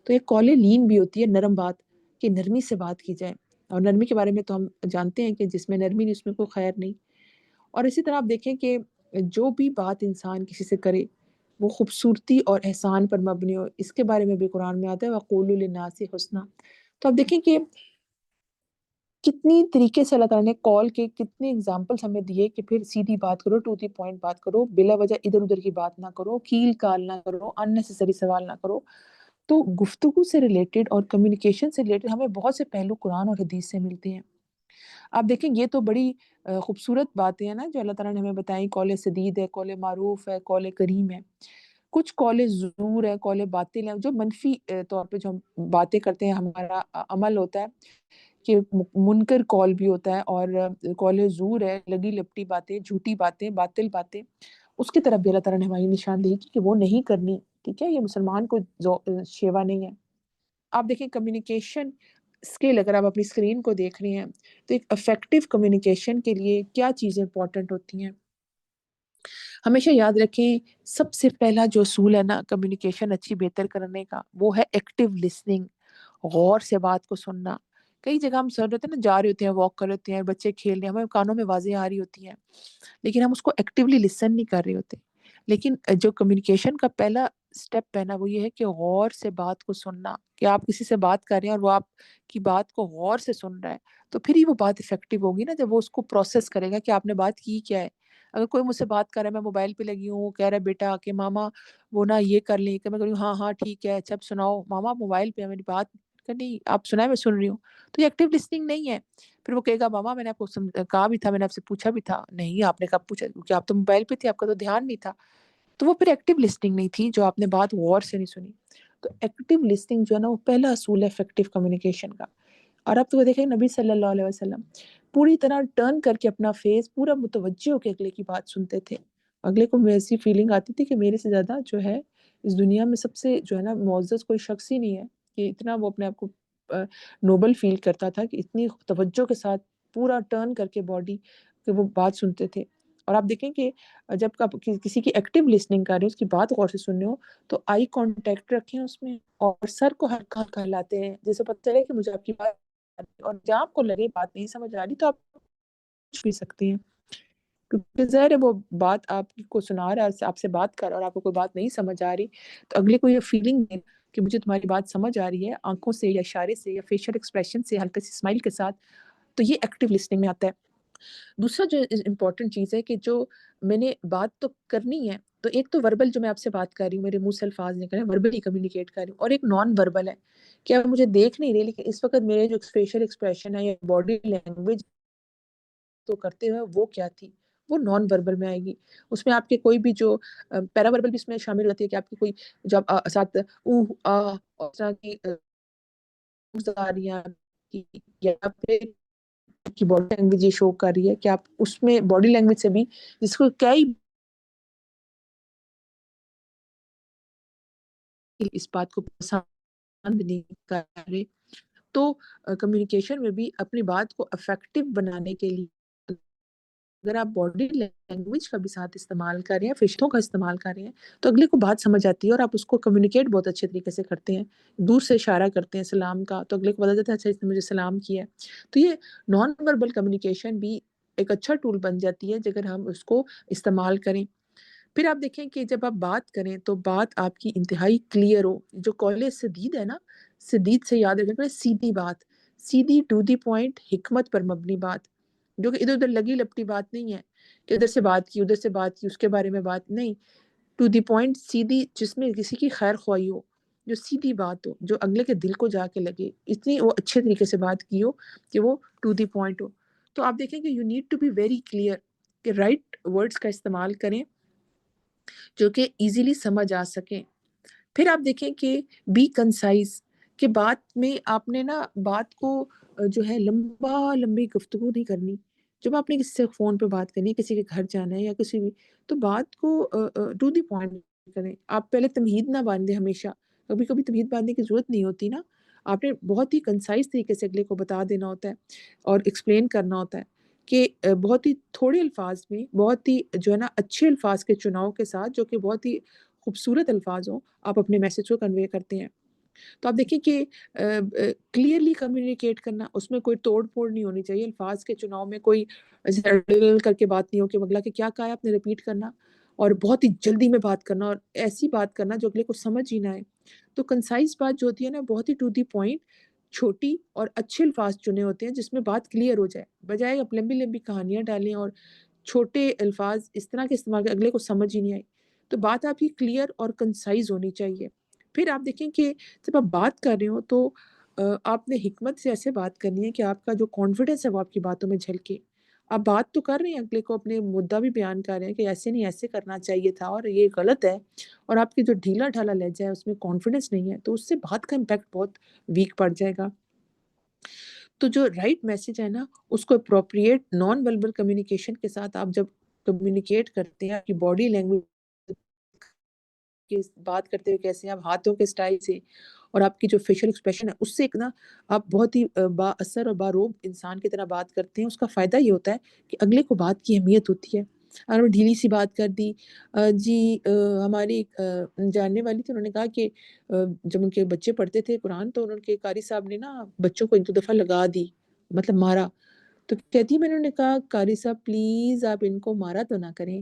تو ایک قول لین بھی ہوتی ہے، نرم بات، کہ نرمی سے بات کی جائے۔ اور نرمی کے بارے میں تو ہم جانتے ہیں کہ جس میں نرمی نہیں اس میں کوئی خیر نہیں۔ اور اسی طرح آپ دیکھیں کہ جو بھی بات انسان کسی سے کرے وہ خوبصورتی اور احسان پر مبنی ہو، اس کے بارے میں بھی قرآن میں آتا ہے وَقُولُوا لِلنَّاسِ حُسْنًا۔ تو آپ دیکھیں کہ کتنی طریقے سے اللہ تعالیٰ نے قول کے کتنے اگزامپلس ہمیں دیے کہ پھر سیدھی بات کرو، ٹو دی پوائنٹ بات کرو، بلا وجہ ادھر ادھر کی بات نہ کرو، کیل کال نہ کرو، اننیسیسری سوال نہ کرو۔ تو گفتگو سے ریلیٹڈ اور کمیونیکیشن سے ریلیٹڈ ہمیں بہت سے پہلو قرآن اور حدیث سے ملتے ہیں۔ آپ دیکھیں یہ تو بڑی خوبصورت باتیں ہیں نا جو اللہ تعالیٰ نے ہمیں بتائیں، قول سدید ہے، قول معروف ہے، قول کریم ہے۔ کچھ قول زور ہے، قول باطل ہے، جو منفی طور پہ جو ہم باتیں کرتے ہیں، ہمارا عمل ہوتا ہے کہ منکر قول بھی ہوتا ہے، اور قول زور ہے، لگی لپٹی باتیں، جھوٹی باتیں، باطل باتیں، اس کی طرف بھی اللہ تعالیٰ نے ہماری نشاندہی کی کہ وہ نہیں کرنی، ٹھیک ہے، یہ مسلمان کو شیوا نہیں ہے۔ آپ دیکھیں کمیونیکیشن اسکل، اگر آپ اپنی اسکرین کو دیکھ رہے ہیں تو ایک افیکٹو کمیونیکیشن کے لیے کیا چیزیں امپورٹنٹ ہوتی ہیں؟ ہمیشہ یاد رکھیں سب سے پہلا جو اصول ہے نا کمیونیکیشن اچھی بہتر کرنے کا، وہ ہے ایکٹیو لسننگ، غور سے بات کو سننا۔ کئی جگہ ہم سن رہتے ہیں نا، جا رہے ہوتے ہیں، واک کر رہے ہوتے ہیں، بچے کھیل رہے ہیں، ہمیں کانوں میں آوازیں آ رہی ہوتی ہیں، لیکن ہم اس کو ایکٹیولی لسن نہیں کر رہے ہوتے۔ لیکن جو کمیونیکیشن کا پہلا سٹیپ ہے نا وہ یہ ہے کہ غور سے بات کو سننا، کہ آپ کسی سے بات کر رہے ہیں اور وہ آپ کی بات کو غور سے سن رہا ہے، تو پھر ہی وہ بات افیکٹو ہوگی نا، جب وہ اس کو پروسیس کرے گا کہ آپ نے بات کی کیا ہے۔ اگر کوئی مجھ سے بات کر رہا ہے، میں موبائل پہ لگی ہوں، کہہ رہا ہے بیٹا کہ ماما وہ نا یہ کر لیں، کہ میں کہوں ہاں ہاں ٹھیک ہے، اچھا اب سناؤ ماما، آپ موبائل پہ ہے، میری بات نہیں آپ سنائیں، میں سن رہی ہوں، تو یہ ایکٹیو لسننگ نہیں ہے۔ پھر وہ کہے گا ماما میں نے آپ کو کہا بھی تھا، میں نے آپ سے پوچھا بھی تھا، نہیں آپ نے کب پوچھا، کیونکہ آپ تو موبائل پہ تھے، آپ کا تو دھیان نہیں تھا۔ تو وہ پھر ایکٹیو لسننگ نہیں تھی، جو آپ نے بات غور سے نہیں سنی۔ تو ایکٹیو لسننگ جو ہے نا وہ پہلا اصول ہے ایفیکٹو کمیونیکیشن کا۔ اور اب تو دیکھیں نبی صلی اللہ علیہ وسلم پوری طرح ٹرن کر کے اپنا فیس پورا متوجہ ہو کے اگلے کی بات سنتے تھے۔ اگلے کو ایسی فیلنگ آتی تھی کہ میرے سے زیادہ جو ہے اس دنیا میں سب سے جو ہے نا معزز کوئی شخص ہی نہیں ہے، کہ اتنا وہ اپنے آپ کو نوبل فیل کرتا تھا کہ اتنی توجہ کے ساتھ پورا ٹرن کر کے باڈی کہ وہ بات سنتے تھے۔ اور آپ دیکھیں کہ جب آپ کسی کی ایکٹیو لسننگ کر رہے ہو، اس کی بات غور سے سننے ہو، تو آئی کانٹیکٹ رکھیں اس میں، اور سر کو ہلکا ہلکا ہلاتے ہیں، جیسے پتہ چلے کہ مجھے آپ کی بات، اور جہاں آپ کو لگے بات نہیں سمجھ آ رہی تو آپ پوچھ بھی سکتے ہیں، کیونکہ ظاہر ہے وہ بات آپ کو سنا رہا ہے، آپ سے بات کر رہا ہے اور آپ کو کوئی بات نہیں سمجھ آ رہی، تو اگلے کو یہ فیلنگ کہ مجھے تمہاری بات سمجھ آ رہی ہے، آنکھوں سے یا اشارے سے یا فیشل ایکسپریشن سے، ہلکا سی اسمائل کے ساتھ، تو یہ ایکٹیو لسننگ میں آتا ہے۔ دوسرا جو امپورٹنٹ چیز ہے کہ جو میں نے بات تو کرنی ہے، تو ایک تو وربل جو میں آپ سے بات کر رہی ہوں، میرے منہ سے الفاظ نکل رہے ہیں، وربلی کمیونیکیٹ کر رہی ہوں، اور ایک نان وربل ہے کہ آپ مجھے دیکھ نہیں رہے لیکن اس وقت میرے جو فیشل ایکسپریشن ہے یا باڈی لینگویج تو کرتے ہوئے وہ کیا تھی، وہ نان وربل میں آئے گی۔ اس میں آپ کے کوئی بھی جو پیرا وربل بھی اس میں شامل ہوتی ہے کہ آپ کی کوئی جب ساتھ اوہ آ اور اس طرح کی آ رہی ہیں آپ کی، یا پھر کی باڈی لینگویج یہ شو کر رہی ہے کہ آپ اس میں باڈی لینگویج سے بھی جس کو کئی اس بات کو پسند نہیں کر رہے، تو کمیونیکیشن میں بھی اپنی بات کو افیکٹو بنانے کے لیے اگر آپ باڈی لینگویج کا بھی ساتھ استعمال کر رہے ہیں، فشتوں کا استعمال کر رہے ہیں، تو اگلے کو بات سمجھ آتی ہے اور آپ اس کو کمیونیکیٹ بہت اچھے طریقے سے کرتے ہیں۔ دور سے اشارہ کرتے ہیں سلام کا، تو اگلے کو پتا چلتا ہے اچھا اس نے مجھے سلام کیا ہے۔ تو یہ نان وربل کمیونیکیشن بھی ایک اچھا ٹول بن جاتی ہے اگر ہم اس کو استعمال کریں۔ پھر آپ دیکھیں کہ جب آپ بات کریں تو بات آپ کی انتہائی کلیئر ہو، جو قول سدید ہے نا، سدید سے یاد رکھیں، سیدھی بات، سیدھی ٹو دی پوائنٹ، حکمت پر مبنی بات، جو کہ ادھر ادھر لگی لپٹی بات نہیں ہے کہ ادھر سے بات کی ادھر سے بات کی اس کے بارے میں بات نہیں، ٹو دی پوائنٹ، سیدھی، جس میں کسی کی خیر خواہی ہو، جو سیدھی بات ہو، جو اگلے کے دل کو جا کے لگے، اتنی وہ اچھے طریقے سے بات کی ہو کہ وہ ٹو دی پوائنٹ ہو۔ تو آپ دیکھیں کہ you need to be very clear, کہ رائٹ ورڈز کا استعمال کریں جو کہ ایزیلی سمجھ آ سکیں۔ پھر آپ دیکھیں کہ بی کنسائز، کہ بات میں آپ نے نا بات کو جو ہے لمبی گفتگو نہیں کرنی۔ جب آپ نے کسی سے فون پہ بات کرنی ہے، کسی کے گھر جانا ہے یا کسی بھی، تو بات کو ٹو دی پوائنٹ کریں۔ آپ پہلے تمہید نہ باندھیں، ہمیشہ کبھی کبھی تمہید باندھنے کی ضرورت نہیں ہوتی نا، آپ نے بہت ہی کنسائز طریقے سے اگلے کو بتا دینا ہوتا ہے اور ایکسپلین کرنا ہوتا ہے کہ بہت ہی تھوڑے الفاظ میں بہت ہی جو ہے نا اچھے الفاظ کے چناؤ کے ساتھ، جو کہ بہت ہی خوبصورت الفاظ ہوں، آپ اپنے میسج کو کنوے کرتے ہیں۔ تو آپ دیکھیں کہ کلیئرلی کمیونیکیٹ کرنا، اس میں کوئی توڑ پھوڑ نہیں ہونی چاہیے، الفاظ کے چناؤ میں کوئی کر کے بات نہیں ہو کہ اگلا کہ کیا کہا ہے آپ نے ریپیٹ کرنا، اور بہت ہی جلدی میں بات کرنا اور ایسی بات کرنا جو اگلے کو سمجھ ہی نہ آئے۔ تو کنسائز بات جو ہوتی ہے نا، بہت ہی ٹو دی پوائنٹ، چھوٹی اور اچھے الفاظ چنے ہوتے ہیں جس میں بات کلیئر ہو جائے، بجائے آپ لمبی لمبی کہانیاں ڈالیں اور چھوٹے الفاظ اس طرح کے استعمال کریں اگلے کو سمجھ ہی نہیں آئی۔ تو بات آپ کی کلیئر اور کنسائز ہونی چاہیے۔ پھر آپ دیکھیں کہ جب آپ بات کر رہے ہو تو آپ نے حکمت سے ایسے بات کرنی ہے کہ آپ کا جو کانفیڈنس ہے وہ آپ کی باتوں میں جھلکے۔ آپ بات تو کر رہے ہیں، اگلے کو اپنے مدعا بھی بیان کر رہے ہیں کہ ایسے نہیں، ایسے کرنا چاہیے تھا اور یہ غلط ہے، اور آپ کی جو ڈھیلا ڈھالا لہجہ ہے اس میں کانفیڈنس نہیں ہے، تو اس سے بات کا امپیکٹ بہت ویک پڑ جائے گا۔ تو جو رائٹ میسج ہے نا، اس کو اپروپریٹ نان وربل کمیونیکیشن کے ساتھ آپ جب کمیونیکیٹ کرتے ہیں، آپ کی باڈی لینگویج کے بات کرتے ہوئے کیسے، آپ ہاتھوں کے سٹائل سے اور آپ کی جو فیشل ایکسپریشن ہے اس سے ایک نا آپ بہت ہی با اثر اور باروب انسان کی طرح بات کرتے ہیں۔ اس کا فائدہ یہ ہوتا ہے کہ اگلے کو بات کی اہمیت ہوتی ہے۔ اگر میں ڈھیلی سی بات کر دی، جی ہماری ایک جاننے والی تھی، انہوں نے کہا کہ جب ان کے بچے پڑھتے تھے قرآن تو ان کے قاری صاحب نے نا بچوں کو ایک دو دفعہ لگا دی، مطلب مارا، تو کہتی میں نے کہا قاری صاحب پلیز آپ ان کو مارا تو نہ کریں،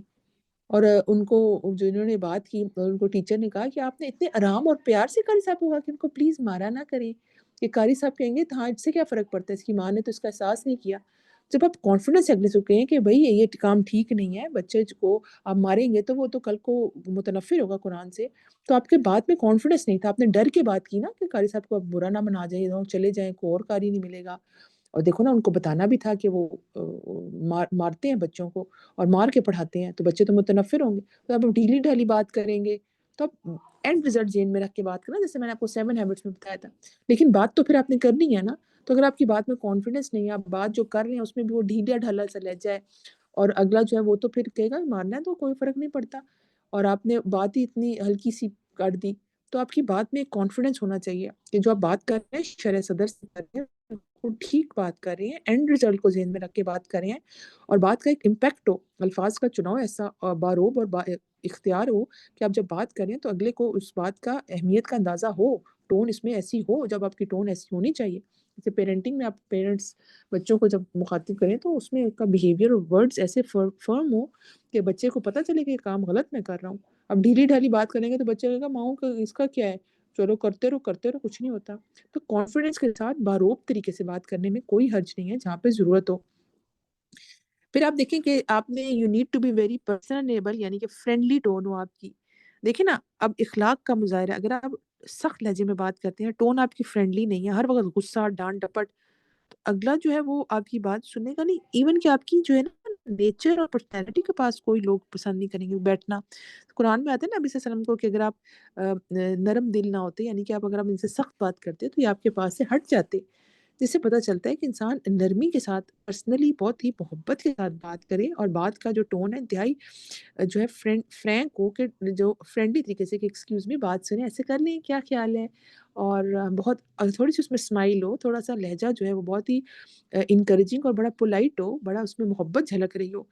اور ان کو جو انہوں نے بات کی، ان کو ٹیچر نے کہا کہ آپ نے اتنے آرام اور پیار سے قاری صاحب کو کہا کہ ان کو پلیز مارا نہ کریں، کہ قاری صاحب کہیں گے ہاں اس سے کیا فرق پڑتا ہے، اس کی ماں نے تو اس کا احساس نہیں کیا۔ جب آپ کانفیڈنس اگلے سے کہیں کہ بھائی یہ کام ٹھیک نہیں ہے، بچے کو آپ ماریں گے تو وہ تو کل کو متنفر ہوگا قرآن سے، تو آپ کے بات میں کانفیڈنس نہیں تھا، آپ نے ڈر کے بات کی نا کہ قاری صاحب کو آپ برا نہ منا جائیں، چلے جائیں، کوئی اور قاری نہیں ملے گا۔ اور دیکھو نا، ان کو بتانا بھی تھا کہ وہ مارتے ہیں بچوں کو اور مار کے پڑھاتے ہیں، تو بچے تو متنفر ہوں گے۔ تو اب ڈھیلی ڈھالی بات کریں گے تو آپ اینڈ ریزلٹ ذہن میں رکھ کے بات کرنا، جیسے میں نے آپ کو 7 ہیبٹس میں بتایا تھا، لیکن بات تو پھر آپ نے کرنی ہے نا۔ تو اگر آپ کی بات میں کانفیڈنس نہیں ہے، آپ بات جو کر رہے ہیں اس میں بھی وہ ڈھیلا ڈھالا سا لہجہ ہے، اور اگلا جو ہے وہ تو پھر کہے گا مارنا ہے تو کوئی فرق نہیں پڑتا، اور آپ نے بات ہی اتنی ہلکی سی کر دی، تو آپ کی بات میں کانفیڈنس ہونا چاہیے کہ جو آپ بات کر رہے ہیں شرح صدر سے کر رہے ہیں، وہ ٹھیک بات کر رہے ہیں، اینڈ ریزلٹ کو ذہن میں رکھ کے بات کر رہے ہیں، اور بات کا ایک امپیکٹ ہو، الفاظ کا چناؤ ایسا باروب اور با اختیار ہو کہ آپ جب بات کریں تو اگلے کو اس بات کا اہمیت کا اندازہ ہو، ٹون اس میں ایسی ہو، جب آپ کی ٹون ایسی ہونی چاہیے، جیسے پیرنٹنگ میں آپ پیرنٹس بچوں کو جب مخاطب کریں تو اس میں ان کا بیہیویئر اور ورڈز ایسے فرم ہو کہ بچے کو پتہ چلے کہ یہ کام غلط میں کر رہا ہوں۔ اب ڈھیلی ڈھالی بات کریں گے تو بچے کہے گا ماؤں کا اس کا کیا ہے، چلو کرتے رہو کچھ نہیں ہوتا۔ تو کانفیڈنس کے ساتھ باروب طریقے سے بات کرنے میں کوئی حرج نہیں ہے جہاں پہ ضرورت ہو۔ پھر آپ دیکھیں کہ آپ نے you need to be very personable, یعنی کہ فرینڈلی ٹون ہو آپ کی۔ دیکھیں نا، اب اخلاق کا مظاہرہ اگر آپ سخت لہجے میں بات کرتے ہیں، ٹون آپ کی فرینڈلی نہیں ہے، ہر وقت غصہ، ڈانٹ ڈپٹ، تو اگلا جو ہے وہ آپ کی بات سننے کا نہیں، ایون کہ آپ کی جو ہے نا نیچر اور پرسنالٹی کے پاس کوئی لوگ پسند نہیں کریں گے بیٹھنا۔ قرآن میں آتا ہے نا نبی صلی اللہ علیہ وسلم کو کہ اگر آپ نرم دل نہ ہوتے، یعنی کہ آپ اگر آپ ان سے سخت بات کرتے تو یہ آپ کے پاس سے ہٹ جاتے، جس سے پتہ چلتا ہے کہ انسان نرمی کے ساتھ پرسنلی بہت ہی محبت کے ساتھ بات کرے، اور بات کا جو ٹون ہے انتہائی جو ہے فرینک ہو، کہ جو فرینڈلی طریقے سے کہ ایکسکیوز می بات سنیں، ایسے کر لیں، کیا خیال ہے، اور بہت تھوڑی سی اس میں اسمائل ہو، تھوڑا سا لہجہ جو ہے وہ بہت ہی انکریجنگ اور بڑا پولائٹ ہو، بڑا اس میں محبت جھلک رہی ہو،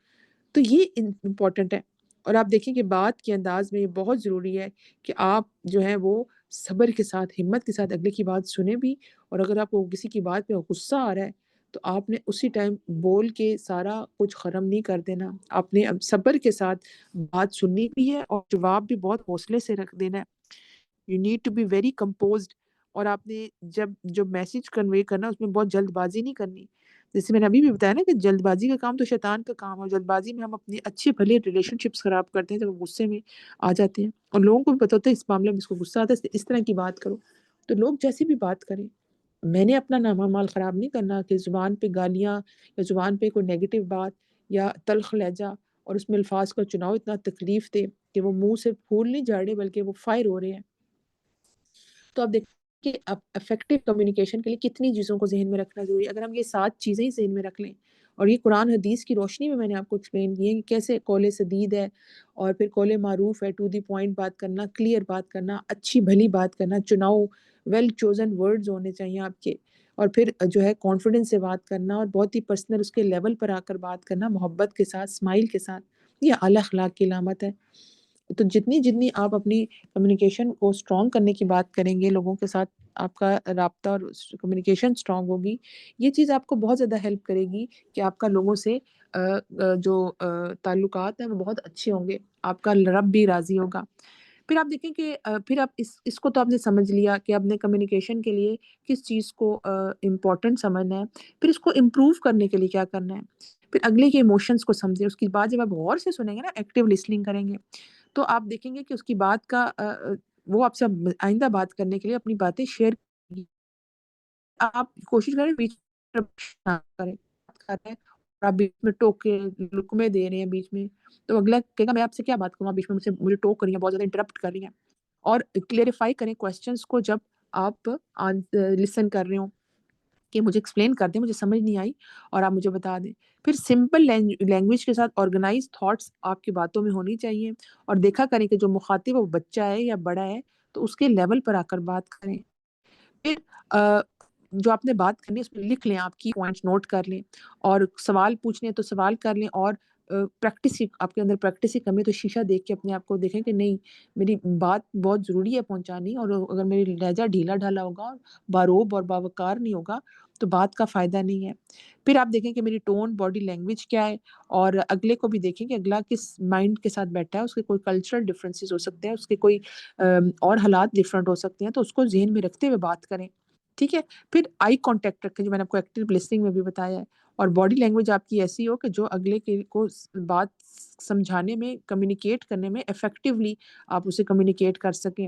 تو یہ امپورٹنٹ ہے۔ اور آپ دیکھیں کہ بات کے انداز میں یہ بہت ضروری ہے کہ آپ جو ہے وہ صبر کے ساتھ، ہمت کے ساتھ اگلے کی بات سنیں بھی، اور اگر آپ کو کسی کی بات پہ غصہ آ رہا ہے تو آپ نے اسی ٹائم بول کے سارا کچھ ختم نہیں کر دینا، آپ نے اب صبر کے ساتھ بات سننی بھی ہے اور جواب بھی بہت حوصلے سے رکھ دینا ہے۔ You need to be very composed, اور آپ نے جب میسج کنوے کرنا اس میں بہت جلد بازی نہیں کرنی۔ جیسے میں نے ابھی بھی بتایا نا کہ جلد بازی کا کام تو شیطان کا کام ہے، جلد بازی میں ہم اپنے اچھے بھلے ریلیشن شپس خراب کرتے ہیں جب ہم غصے میں آ جاتے ہیں، اور لوگوں کو بھی پتہ ہوتا ہے اس معاملے میں اس کو غصہ آتا ہے اس طرح کی بات کرو، تو لوگ جیسی بھی بات کریں، میں نے اپنا نامہ مال خراب نہیں کرنا کہ زبان پہ گالیاں یا زبان پہ کوئی نیگیٹو بات یا تلخ لہجہ اور اس میں الفاظ کا چناؤ اتنا تکلیف دے کہ وہ منہ سے پھول نہیں جھاڑ رہے بلکہ وہ فائر ہو رہے ہیں۔ تو آپ دیکھیں کہ افیکٹو کمیونیکیشن کے لیے کتنی چیزوں کو ذہن میں رکھنا ضروری ہے۔ اگر ہم یہ 7 چیزیں ہی ذہن میں رکھ لیں، اور یہ قرآن حدیث کی روشنی میں نے آپ کو ایکسپلین کی ہے کہ کیسے قول سدید ہے، اور پھر قول معروف ہے، ٹو دی پوائنٹ بات کرنا، کلیئر بات کرنا، اچھی بھلی بات کرنا، چناؤ، ویل چوزن ورڈز ہونے چاہیے آپ کے، اور پھر جو ہے کانفیڈنس سے بات کرنا، اور بہت ہی پرسنل اس کے لیول پر آ کر بات کرنا، محبت کے ساتھ، اسمائل کے ساتھ، یہ اعلیٰ اخلاق کی علامت ہے۔ تو جتنی آپ اپنی کمیونیکیشن کو اسٹرانگ کرنے کی بات کریں گے، لوگوں کے ساتھ آپ کا رابطہ اور کمیونیکیشن اسٹرانگ ہوگی، یہ چیز آپ کو بہت زیادہ ہیلپ کرے گی کہ آپ کا لوگوں سے جو تعلقات ہیں وہ بہت اچھے ہوں گے، آپ کا رب بھی راضی ہوگا۔ پھر آپ دیکھیں کہ پھر آپ اس کو تو آپ نے سمجھ لیا کہ آپ نے کمیونیکیشن کے لیے کس چیز کو امپورٹنٹ سمجھنا ہے، پھر اس کو امپروو کرنے کے لیے کیا کرنا ہے، پھر اگلے کے ایموشنس کو سمجھیں، اس کی بات جب آپ غور سے سنیں گے نا، ایکٹیو لسننگ کریں گے، تو آپ دیکھیں گے کہ اس کی بات کا وہ آپ سے آئندہ بات کرنے کے لیے اپنی باتیں شیئر کریں گی۔ آپ کوشش کریں بیچ میں نہ کریں، بات کر رہے ہیں اور آپ بیچ میں ٹوکے لقمے دے رہے ہیں بیچ میں، تو اگلا کہے گا میں آپ سے کیا بات کروں، آپ بیچ میں مجھے ٹوک کر رہی ہیں، بہت زیادہ انٹرپٹ کر رہی ہیں۔ اور کلیئریفائی کریں کویسچنس کو جب آپ لسن کر رہے ہوں، کہ مجھے ایکسپلین کر دیں، مجھے سمجھ نہیں آئی اور آپ مجھے بتا دیں۔ پھر سمپل لینگویج کے ساتھ آرگنائز تھاٹس آپ کی باتوں میں ہونی چاہیے، اور دیکھا کریں کہ جو مخاطب وہ بچہ ہے یا بڑا ہے تو اس کے لیول پر آ کر بات کریں۔ پھر جو آپ نے بات کرنی ہے اس میں لکھ لیں، آپ کی پوائنٹس نوٹ کر لیں، اور سوال پوچھنے ہیں تو سوال کر لیں، اور پریکٹس کی آپ کے اندر پریکٹس کی کمی ہے تو شیشہ دیکھ کے اپنے آپ کو دیکھیں کہ نہیں، میری بات بہت ضروری ہے پہنچانی، اور اگر میری لہجہ ڈھیلا ڈھالا ہوگا، باروب اور باوقار نہیں ہوگا تو بات کا فائدہ نہیں ہے۔ پھر آپ دیکھیں کہ میری ٹون، باڈی لینگویج کیا ہے، اور اگلے کو بھی دیکھیں کہ اگلا کس مائنڈ کے ساتھ بیٹھا ہے، اس کے کوئی کلچرل ڈفرینسز ہو سکتے ہیں، اس کے کوئی اور حالات ڈفرینٹ ہو سکتے ہیں، تو اس کو ذہن میں رکھتے ہوئے بات کریں، ٹھیک ہے۔ پھر آئی کانٹیکٹ رکھیں، جو میں نے آپ کو ایکٹیو لسننگ میں بھی بتایا ہے، اور باڈی لینگویج آپ کی ایسی ہو کہ جو اگلے کے کو بات سمجھانے میں، کمیونیکیٹ کرنے میں افیکٹولی آپ اسے کمیونیکیٹ کر سکیں۔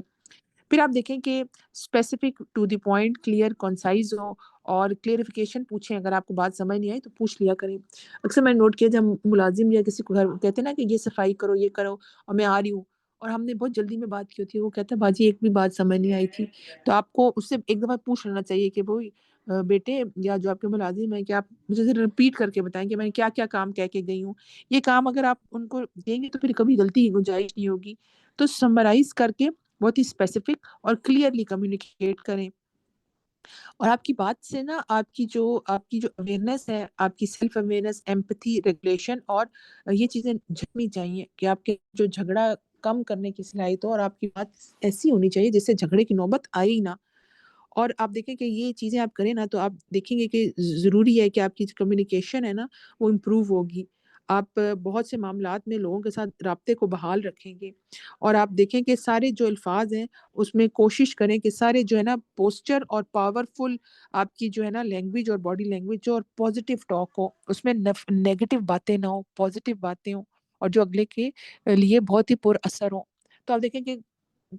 پھر آپ دیکھیں کہ specific to the point, clear, concise ہو، اور کلیئرفیکیشن پوچھیں، اگر آپ کو بات سمجھ نہیں آئی تو پوچھ لیا کریں۔ اکثر میں نے نوٹ کیا جب ہم ملازم یا کسی کو گھر کہتے ہیں نا کہ یہ صفائی کرو، یہ کرو، اور میں آ رہی ہوں، اور ہم نے بہت جلدی میں بات کی ہوتی ہے، وہ کہتا ہے باجی ایک بھی بات سمجھ نہیں آئی تھی، تو آپ کو اس سے ایک دفعہ پوچھ لینا چاہیے کہ بھائی بیٹے یا جو آپ کے ملازم ہیں، کہ آپ مجھے ذرا رپیٹ کر کے بتائیں کہ میں نے کیا کیا کام کہہ کے گئی ہوں۔ یہ کام اگر آپ ان کو دیں گے تو پھر کبھی غلطی کی گنجائش نہیں ہوگی، تو سمرائز کر کے بہت ہی اسپیسیفک اور کلیئرلی کمیونیکیٹ کریں۔ اور آپ کی بات سے نا آپ کی جو اویئرنیس ہے، آپ کی سیلف اویئرنیس، ایمپتھی، ریگولیشن، اور یہ چیزیں جھکنی چاہیے کہ آپ کے جو جھگڑا کم کرنے کی صلاحیت ہو، اور آپ کی بات ایسی ہونی چاہیے جس سے جھگڑے کی نوبت آئے ہی نہ۔ اور آپ دیکھیں کہ یہ چیزیں آپ کریں نا تو آپ دیکھیں گے کہ ضروری ہے کہ آپ کی جو کمیونیکیشن ہے نا وہ امپروو ہوگی۔ آپ بہت سے معاملات میں لوگوں کے ساتھ رابطے کو بحال رکھیں گے، اور آپ دیکھیں کہ سارے جو الفاظ ہیں اس میں کوشش کریں کہ سارے جو ہے نا پوسچر اور پاورفل آپ کی جو ہے نا لینگویج اور باڈی لینگویج اور پازیٹیو ٹاک ہو، اس میں نیگیٹو باتیں نہ ہو، پازیٹیو باتیں ہوں، اور جو اگلے کے لیے بہت ہی پر اثر ہوں۔ تو آپ دیکھیں کہ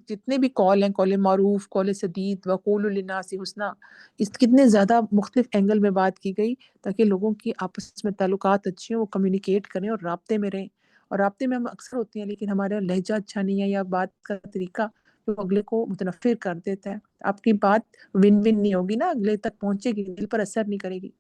جتنے بھی کال ہیں، کال معروف، کال سدید، وقول للناس حسنا، اس کتنے زیادہ مختلف اینگل میں بات کی گئی تاکہ لوگوں کی آپس میں تعلقات اچھے ہوں، وہ کمیونیکیٹ کریں اور رابطے میں رہیں۔ اور رابطے میں ہم اکثر ہوتے ہیں لیکن ہمارا لہجہ اچھا نہیں ہے یا بات کا طریقہ جو اگلے کو متنفر کر دیتا ہے، آپ کی بات ون ون نہیں ہوگی نا، اگلے تک پہنچے گی، دل پر اثر نہیں کرے گی۔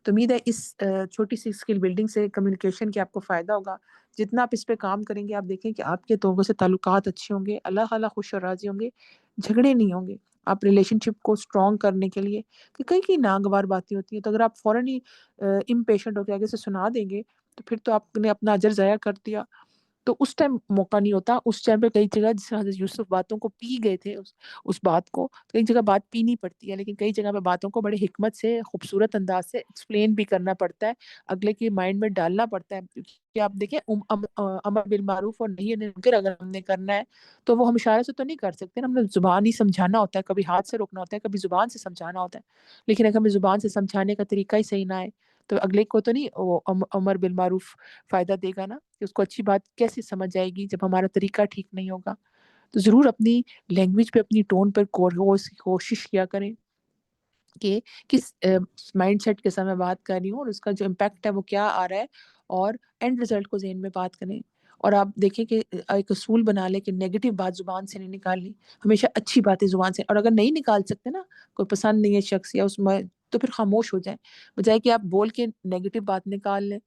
تو امید ہے اس چھوٹی سی اسکل بلڈنگ سے کمیونیکیشن کے آپ کو فائدہ ہوگا۔ جتنا آپ اس پہ کام کریں گے، آپ دیکھیں کہ آپ کے لوگوں سے تعلقات اچھے ہوں گے، اللہ تعالیٰ خوش اور راضی ہوں گے، جھگڑے نہیں ہوں گے۔ آپ ریلیشن شپ کو اسٹرانگ کرنے کے لیے کہ کئی کئی ناگوار باتیں ہوتی ہیں، تو اگر آپ فوراً ہی امپیشنٹ ہو کے آگے سے سنا دیں گے تو پھر تو آپ نے اپنا اجر ضائع کر دیا۔ تو اس ٹائم موقع نہیں ہوتا، اس ٹائم پہ کئی جگہ جس طرح حضرت یوسف باتوں کو پی گئے تھے، اس بات کو کئی جگہ بات پینی پڑتی ہے، لیکن کئی جگہ پہ باتوں کو بڑے حکمت سے خوبصورت انداز سے ایکسپلین بھی کرنا پڑتا ہے، اگلے کے مائنڈ میں ڈالنا پڑتا ہے کہ آپ دیکھیں امر بالمعروف اور نہیں انل منکر اگر ہم نے کرنا ہے تو وہ ہم اشارے سے تو نہیں کر سکتے نا، ہم نے زبان ہی سمجھانا ہوتا ہے، کبھی ہاتھ سے روکنا ہوتا ہے، کبھی زبان سے سمجھانا ہوتا ہے، لیکن اگر ہمیں زبان سے سمجھانے کا طریقہ ہی صحیح نہ ہے تو اگلے کو تو نہیں وہ امر بالمعروف فائدہ دے گا نا، کہ اس کو اچھی بات کیسے سمجھ آئے گی جب ہمارا طریقہ ٹھیک نہیں ہوگا۔ تو ضرور اپنی لینگویج پہ، اپنی ٹون پر کوشش کیا کریں کہ کس مائنڈ سیٹ کے ساتھ میں بات کر رہی ہوں اور اس کا جو امپیکٹ ہے وہ کیا آ رہا ہے، اور اینڈ رزلٹ کو ذہن میں بات کریں۔ اور آپ دیکھیں کہ ایک اصول بنا لیں کہ نیگیٹو بات زبان سے نہیں نکالنی، ہمیشہ اچھی باتیں زبان سے، اور اگر نہیں نکال سکتے نا، کوئی پسند نہیں ہے شخص یا اس میں، تو پھر خاموش ہو جائیں، بجائے کہ آپ بول کے نیگیٹو بات نکال لیں۔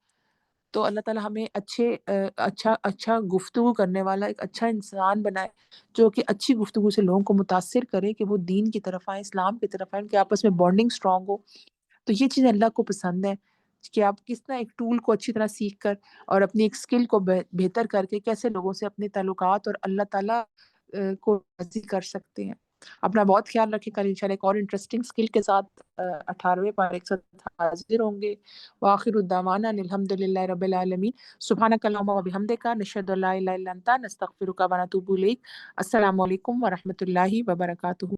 تو اللہ تعالیٰ ہمیں اچھا گفتگو کرنے والا ایک اچھا انسان بنائے، جو کہ اچھی گفتگو سے لوگوں کو متاثر کرے کہ وہ دین کی طرف آئیں، اسلام کی طرف آئیں، کہ آپس میں بانڈنگ اسٹرانگ ہو۔ تو یہ چیز اللہ کو پسند ہے کہ آپ کس طرح ایک ٹول کو اچھی طرح سیکھ کر اور اپنی ایک اسکل کو بہتر کر کے کیسے لوگوں سے اپنے تعلقات اور اللہ تعالیٰ کو راضی کر سکتے ہیں۔ اپنا بہت خیال رکھیں، کل انشاءاللہ ایک اور انٹرسٹنگ اسکل کے ساتھ 18ویں پارے کے ساتھ حاضر ہوں گے۔ وآخر الدعوانا ان الحمد للہ رب العالمین۔ سبحانک اللہم وبحمدک، نشہد ان لا الہ الا انت، نستغفرک ونتوب الیک۔ السلام علیکم ورحمۃ اللہ وبرکاتہ۔